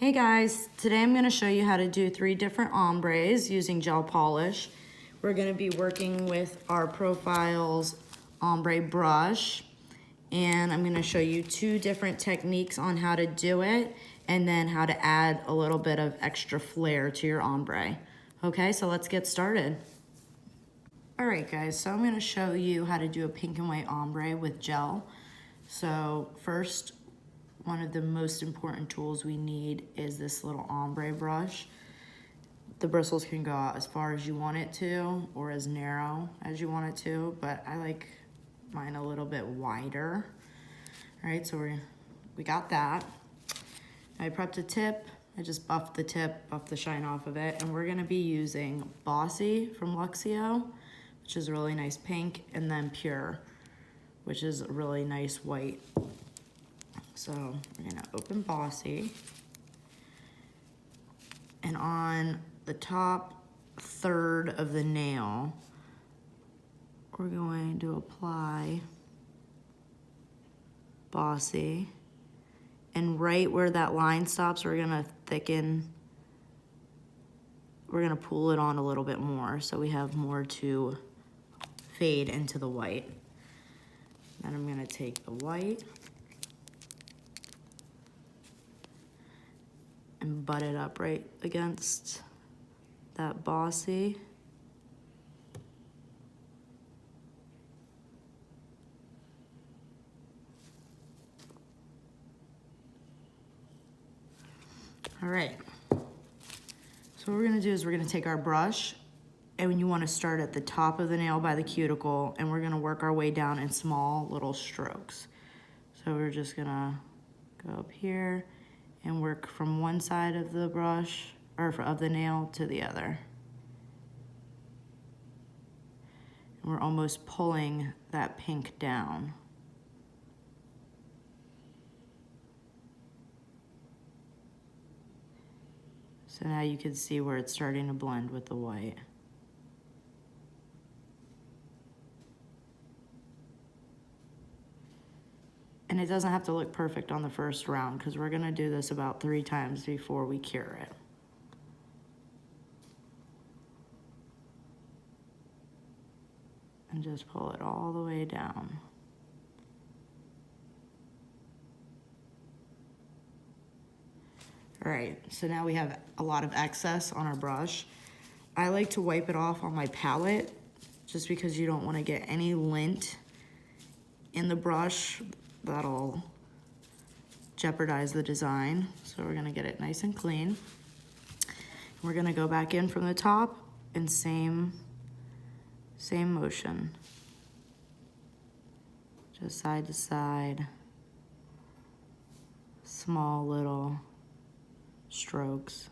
Hey guys, today I'm going to show you how to do 3 different ombres using gel polish. We're going to be working with our Profiles ombre brush, and I'm going to show you 2 different techniques on how to do it and then how to add a little bit of extra flair to your ombre. Okay, so let's get started. Alright guys, so I'm going to show you how to do a pink and white ombre with gel. So first, one of the most important tools we need is this little ombre brush. The bristles can go out as far as you want it to or as narrow as you want it to, but I like mine a little bit wider. All right, so we got that. I prepped a tip. I just buffed the tip, buffed the shine off of it, and we're gonna be using Bossy from Luxio, which is a really nice pink, and then Pure, which is a really nice white. So we're gonna open Bossy, and on the top third of the nail, we're going to apply Bossy, and right where that line stops, we're gonna pull it on a little bit more so we have more to fade into the white. Then I'm gonna take the white and butt it up right against that Bossy. All right, so what we're gonna do is we're gonna take our brush, and you wanna start at the top of the nail by the cuticle, and we're gonna work our way down in small little strokes. So we're just gonna go up here and work from one side of the brush, or of the nail, to the other. And we're almost pulling that pink down. So now you can see where it's starting to blend with the white. And it doesn't have to look perfect on the first round because we're gonna do this about 3 times before we cure it. And just pull it all the way down. All right, so now we have a lot of excess on our brush. I like to wipe it off on my palette just because you don't want to get any lint in the brush. That'll jeopardize the design. So we're gonna get it nice and clean. We're gonna go back in from the top and same motion. Just side to side, small little strokes.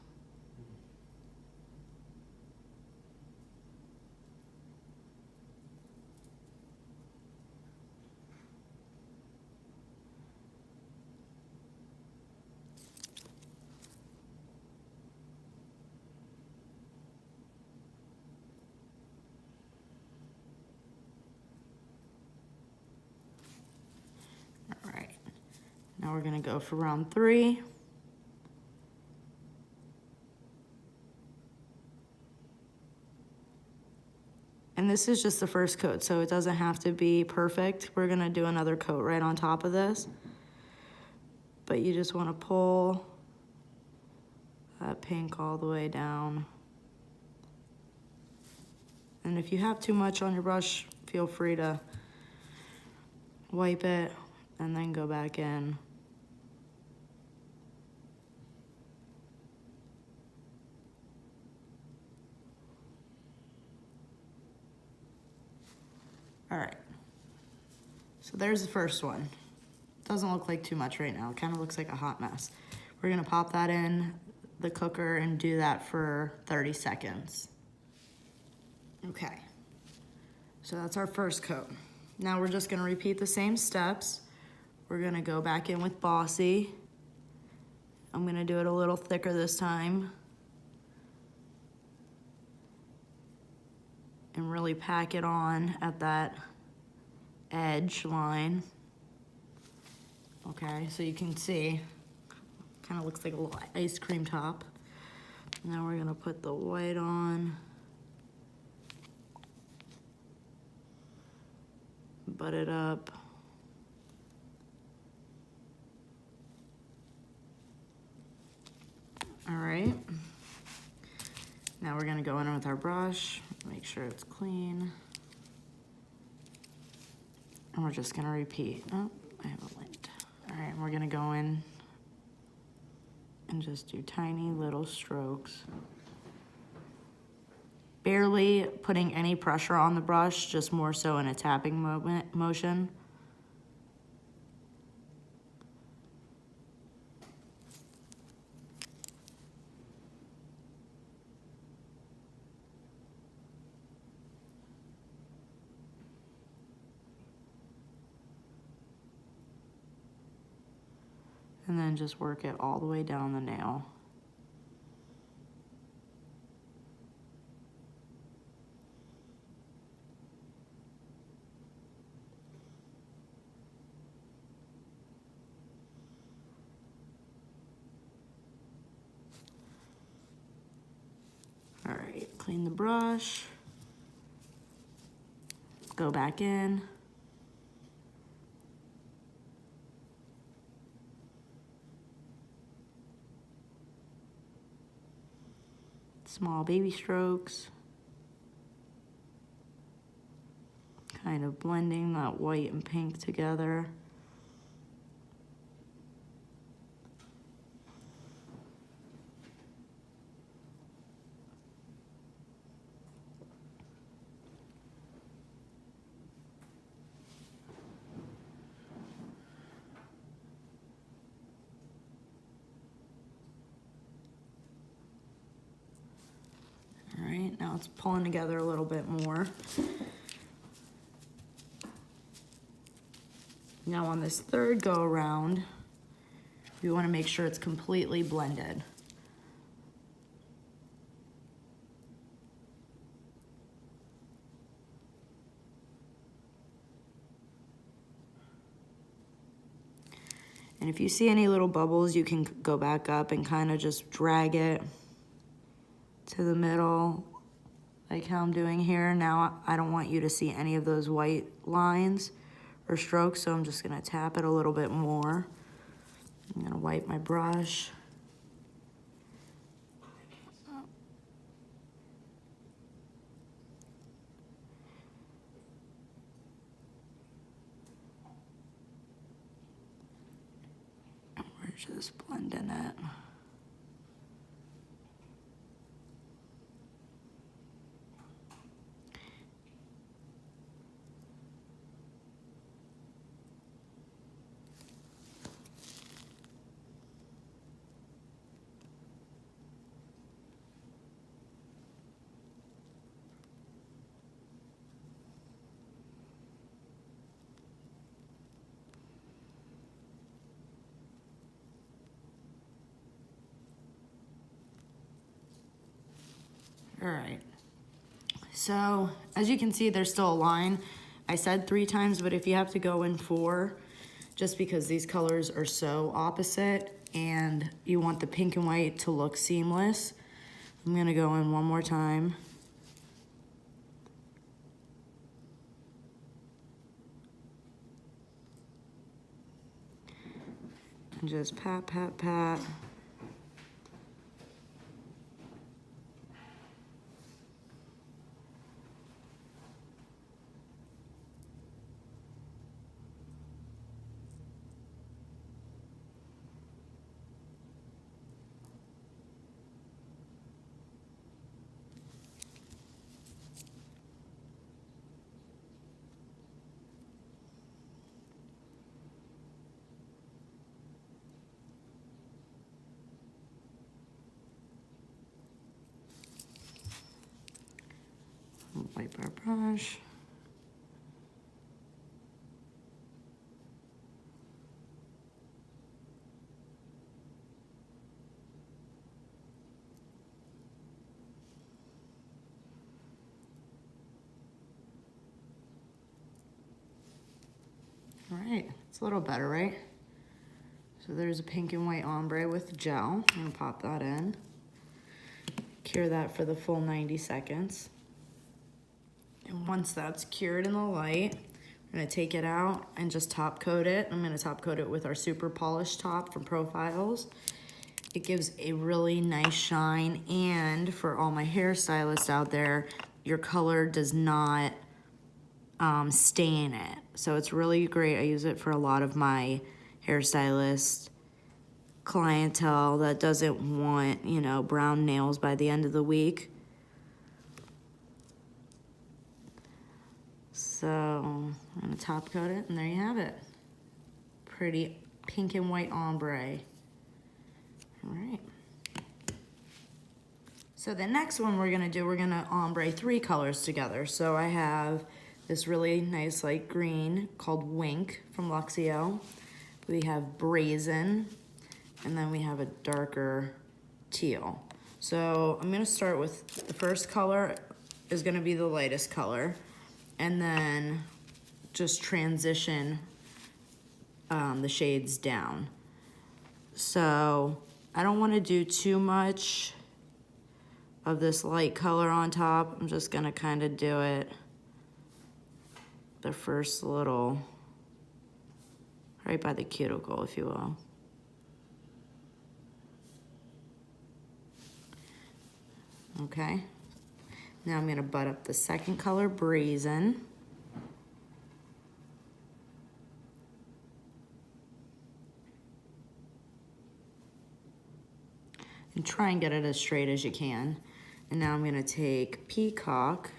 All right, now we're gonna go for round 3. And this is just the first coat, so it doesn't have to be perfect. We're gonna do another coat right on top of this. But you just wanna pull that pink all the way down. And if you have too much on your brush, feel free to wipe it and then go back in. All right, so there's the first one. Doesn't look like too much right now. It kind of looks like a hot mess. We're gonna pop that in the cooker and do that for 30 seconds. Okay, so that's our first coat. Now we're just gonna repeat the same steps. We're gonna go back in with Bossy. I'm gonna do it a little thicker this time. And really pack it on at that edge line. Okay, so you can see Kind of looks like a little ice cream top. Now we're gonna put the white on. Butt it up. All right. Now we're gonna go in with our brush, make sure it's clean. And we're just gonna repeat. Oh, I have a lint. All right, we're gonna go in and just do tiny little strokes. Barely putting any pressure on the brush, just more so in a tapping motion. And then just work it all the way down the nail. All right, clean the brush. Go back in. Small baby strokes. Kind of blending that white and pink together. All right, now it's pulling together a little bit more. Now on this third go around, we want to make sure it's completely blended. And if you see any little bubbles, you can go back up and kind of just drag it to the middle, like how I'm doing here. Now I don't want you to see any of those white lines or strokes, so I'm just gonna tap it a little bit more. I'm gonna wipe my brush. And we're just blending it. All right, so as you can see, there's still a line. I said 3 times, but if you have to go in 4, just because these colors are so opposite and you want the pink and white to look seamless, I'm gonna go in one more time. And just pat, pat, pat. Wipe our brush. All right, it's a little better, right? So So there's a pink and white ombre with gel. I'm gonna pop that in. Cure that for the full 90 seconds. And once that's cured in the light, I'm gonna take it out and just top coat it. I'm gonna top coat it with our super polished top from Profiles. It gives a really nice shine, and for all my hairstylists out there, your color does not stain it. So it's really great. I use it for a lot of my hairstylist clientele that doesn't want, you know, brown nails by the end of the week. So I'm gonna top coat it, and there you have it. Pretty pink and white ombre. All right. So the next one we're gonna ombre 3 colors together. So I have this really nice light green called Wink from Luxio. We have Brazen, and then we have a darker teal. So I'm gonna start with the first color is gonna be the lightest color, and then just transition the shades down. So I don't wanna do too much of this light color on top. I'm just gonna kind of do it the first little, right by the cuticle, if you will. Okay, now I'm gonna butt up the second color, Brazen. And try and get it as straight as you can. And now I'm gonna take Peacock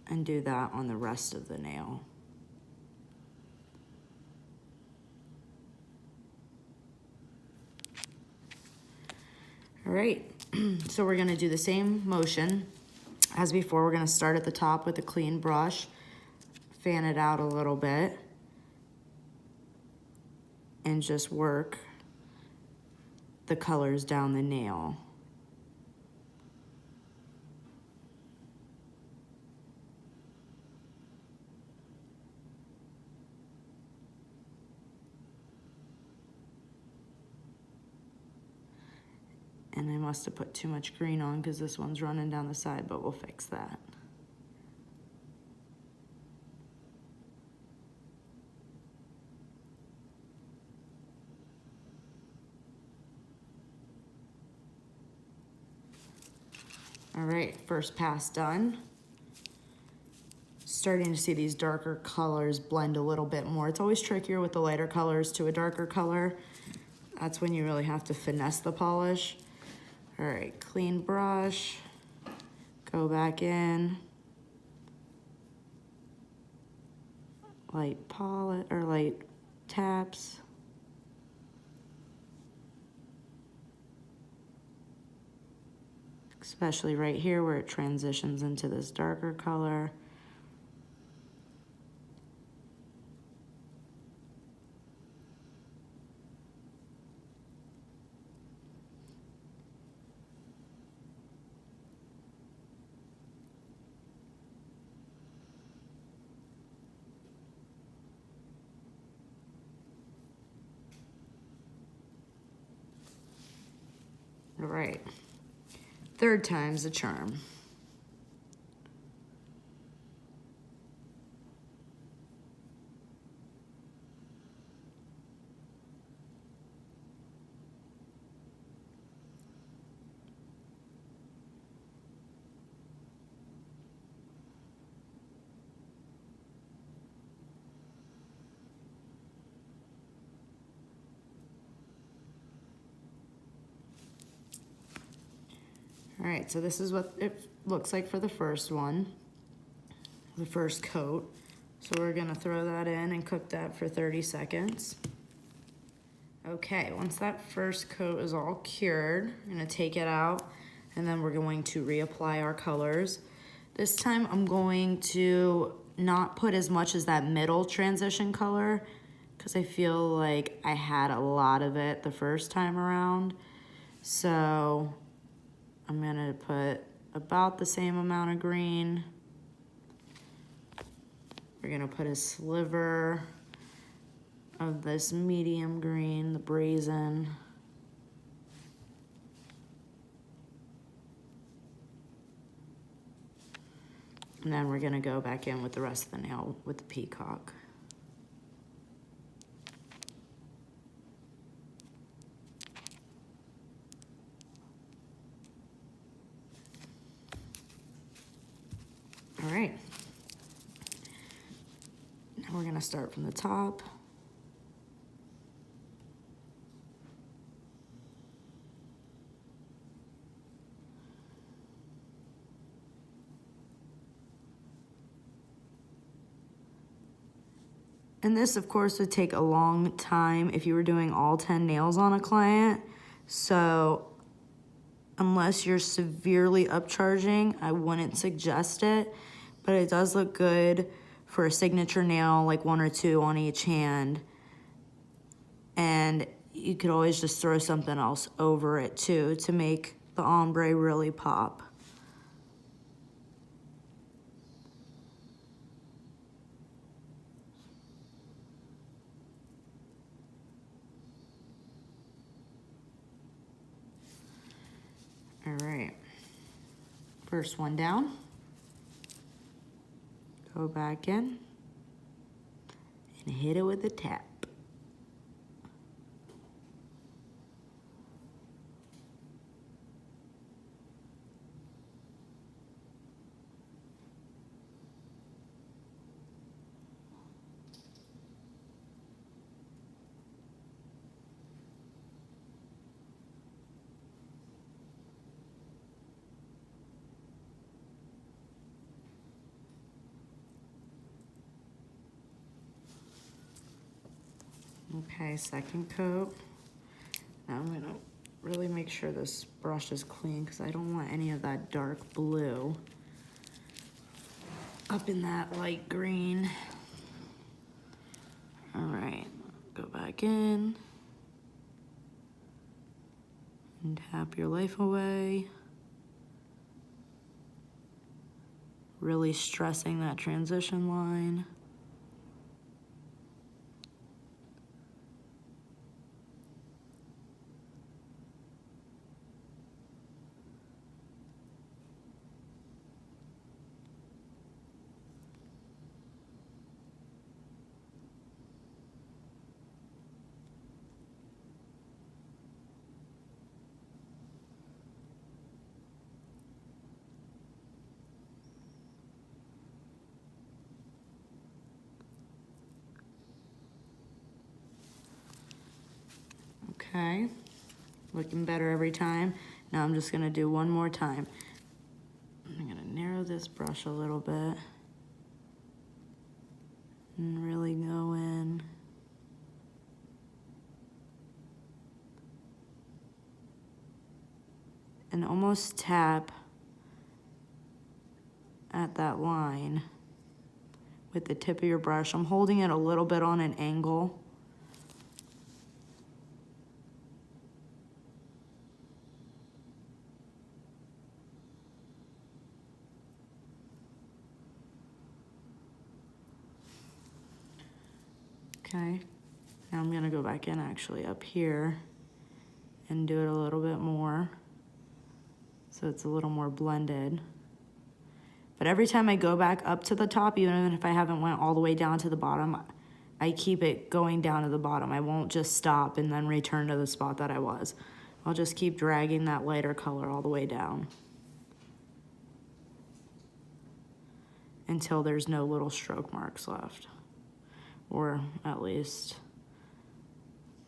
and do that on the rest of the nail. All right, so we're gonna do the same motion as before. We're gonna start at the top with a clean brush, fan it out a little bit, and just work the colors down the nail. And I must have put too much green on because this one's running down the side, but we'll fix that. All right, first pass done. Starting to see these darker colors blend a little bit more. It's always trickier with the lighter colors to a darker color. That's when you really have to finesse the polish. All right, clean brush, go back in. Light polish, or light taps. Especially right here where it transitions into this darker color. All right, third time's the charm. All right, so this is what it looks like for the first one, the first coat. So we're gonna throw that in and cook that for 30 seconds. Okay, once that first coat is all cured, I'm gonna take it out, and then we're going to reapply our colors. This time I'm going to not put as much as that middle transition color because I feel like I had a lot of it the first time around. So I'm gonna put about the same amount of green. We're gonna put a sliver of this medium green, the brazen. And then we're gonna go back in with the rest of the nail with the peacock. All right. Now we're gonna start from the top. And this, of course, would take a long time if you were doing all 10 nails on a client. So unless you're severely upcharging, I wouldn't suggest it. But it does look good for a signature nail, like 1 or 2 on each hand. And you could always just throw something else over it too to make the ombre really pop. All right, first one down, go back in and hit it with a tap. Okay, second coat. Now I'm gonna really make sure this brush is clean because I don't want any of that dark blue up in that light green. All right, go back in and tap your life away. Really stressing that transition line. Okay, looking better every time. Now I'm just gonna do one more time. I'm gonna narrow this brush a little bit and really go in. And almost tap at that line with the tip of your brush. I'm holding it a little bit on an angle. Okay, now I'm gonna go back in actually up here and do it a little bit more so it's a little more blended. But every time I go back up to the top, even if I haven't went all the way down to the bottom, I keep it going down to the bottom. I won't just stop and then return to the spot that I was. I'll just keep dragging that lighter color all the way down until there's no little stroke marks left. Or at least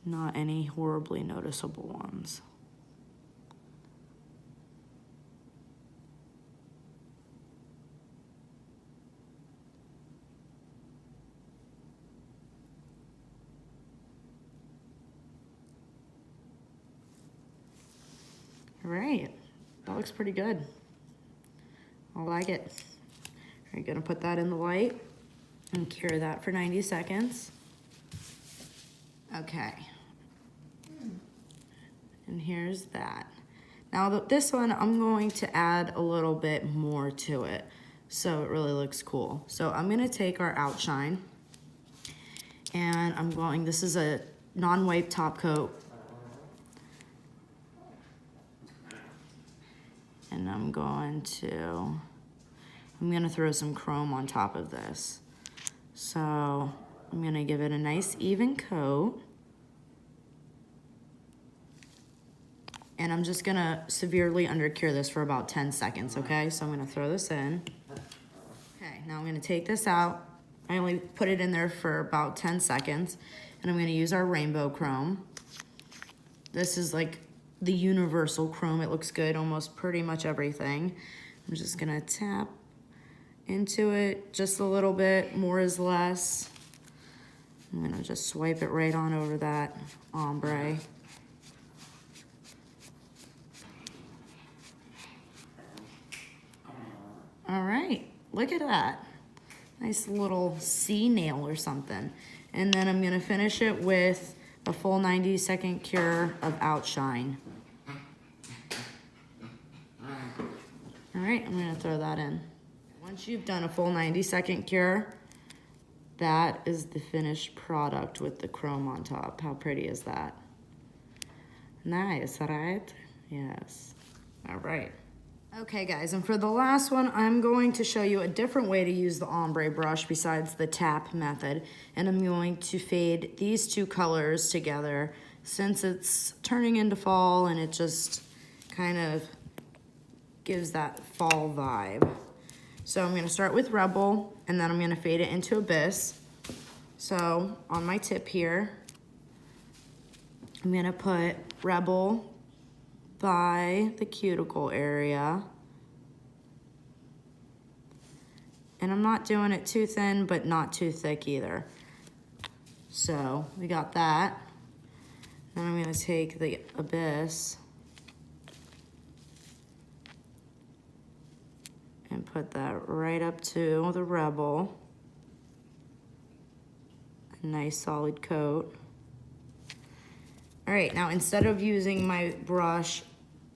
not any horribly noticeable ones. All right, that looks pretty good. I like it. I'm gonna put that in the light and cure that for 90 seconds. Okay. And here's that. Now this one, I'm going to add a little bit more to it so it really looks cool. So I'm gonna take our outshine And this is a non-wipe top coat. And I'm gonna throw some chrome on top of this. So I'm gonna give it a nice even coat. And I'm just gonna severely undercure this for about 10 seconds, okay? So I'm gonna throw this in. Okay, now I'm gonna take this out. I only put it in there for about 10 seconds. And I'm gonna use our rainbow chrome. This is like the universal chrome. It looks good, almost pretty much everything. I'm just gonna tap into it just a little bit, more is less. I'm gonna just swipe it right on over that ombre. All right, look at that. Nice little C nail or something. And then I'm gonna finish it with a full 90-second cure of Outshine. All right, I'm gonna throw that in. Once you've done a full 90-second cure, that is the finished product with the chrome on top. How pretty is that? Nice, right? Yes. All right. Okay guys, and for the last one, I'm going to show you a different way to use the ombre brush besides the tap method. And I'm going to fade these two colors together since it's turning into fall and it just kind of gives that fall vibe. So I'm gonna start with Rebel and then I'm gonna fade it into Abyss. So on my tip here, I'm gonna put Rebel by the cuticle area. And I'm not doing it too thin, but not too thick either. So we got that. Then I'm gonna take the Abyss and put that right up to the Rebel. A nice solid coat. All right, now instead of using my brush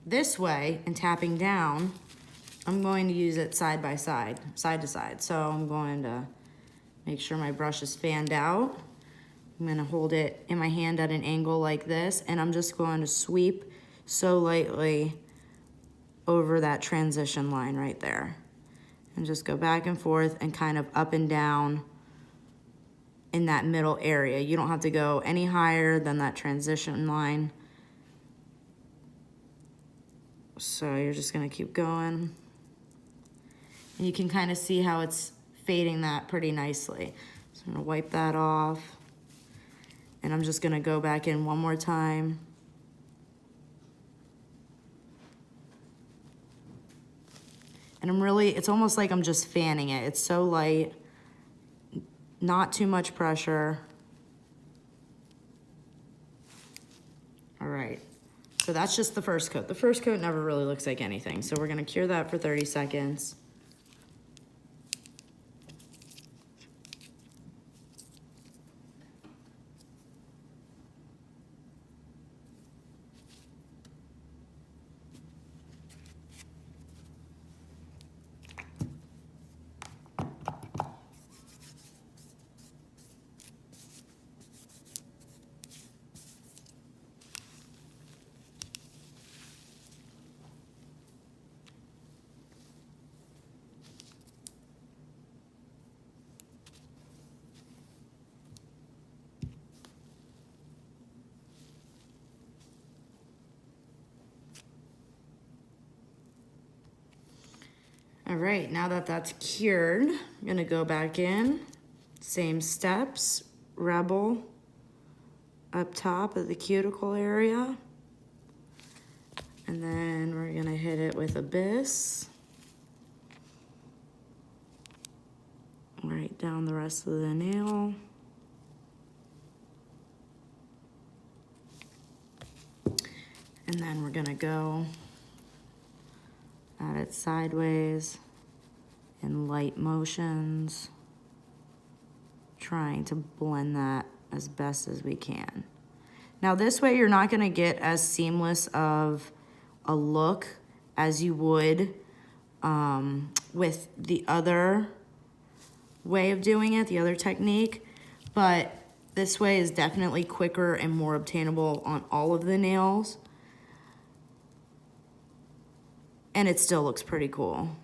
this way and tapping down, I'm going to use it side by side, side to side. So I'm going to make sure my brush is fanned out. I'm gonna hold it in my hand at an angle like this, and I'm just going to sweep so lightly over that transition line right there. And just go back and forth and kind of up and down in that middle area. You don't have to go any higher than that transition line. So you're just gonna keep going. And you can kind of see how it's fading that pretty nicely. So I'm gonna wipe that off. And I'm just gonna go back in one more time. And it's almost like I'm just fanning it. It's so light, not too much pressure. All right, so that's just the first coat. The first coat never really looks like anything. So we're gonna cure that for 30 seconds. All right, now that that's cured, I'm gonna go back in, same steps, Rebel up top of the cuticle area. And then we're gonna hit it with Abyss. Right down the rest of the nail. And then we're gonna go at it sideways in light motions, trying to blend that as best as we can. Now this way you're not gonna get as seamless of a look as you would with the other way of doing it, the other technique, but This way is definitely quicker and more obtainable on all of the nails. And it still looks pretty cool.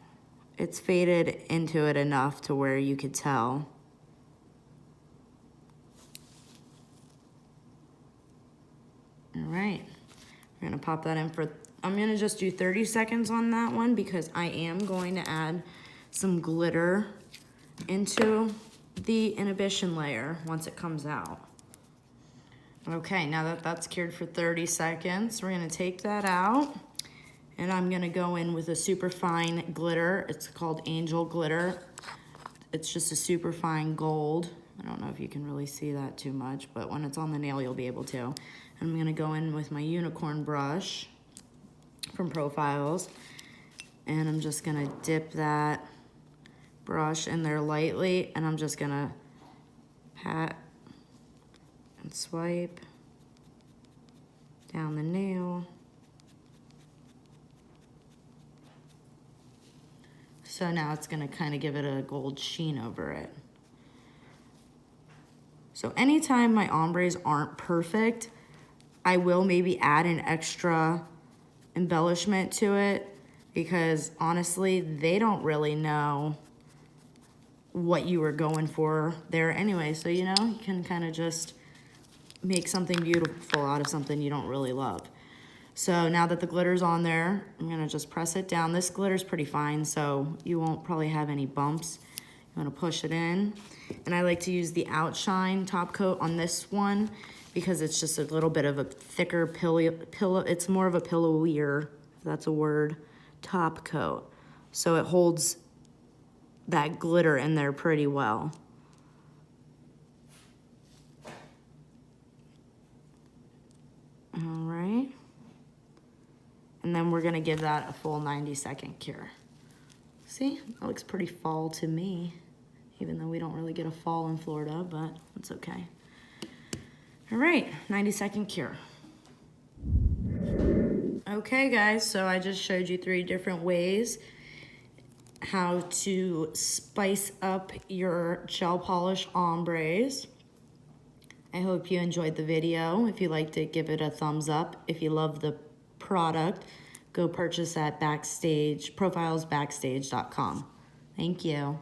It's faded into it enough to where you could tell. All right, we're gonna pop that in for, I'm gonna just do 30 seconds on that one because I am going to add some glitter into the inhibition layer once it comes out. Okay, now that that's cured for 30 seconds, we're gonna take that out and I'm gonna go in with a super fine glitter. It's called Angel Glitter. It's just a super fine gold. I don't know if you can really see that too much, but when it's on the nail, you'll be able to. I'm gonna go in with my unicorn brush from Profiles, and I'm just gonna dip that brush in there lightly, and I'm just gonna pat and swipe down the nail. So now it's gonna kind of give it a gold sheen over it. So anytime my ombres aren't perfect, I will maybe add an extra embellishment to it because honestly, they don't really know what you were going for there anyway. So, you know, you can kind of just make something beautiful out of something you don't really love. So now that the glitter's on there, I'm gonna just press it down. This glitter's pretty fine, so you won't probably have any bumps. You wanna push it in. And I like to use the Outshine top coat on this one because it's just a little bit of a thicker pillow. It's more of a pillowier, if that's a word, top coat. So it holds that glitter in there pretty well. All right. And then we're gonna give that a full 90-second cure. See, that looks pretty fall to me, even though we don't really get a fall in Florida, but it's okay. All right, 90-second cure. Okay guys, so I just showed you 3 different ways how to spice up your gel polish ombres. I hope you enjoyed the video. If you liked it, give it a thumbs up. If you love the product, go purchase at profilesbackstage.com. Thank you.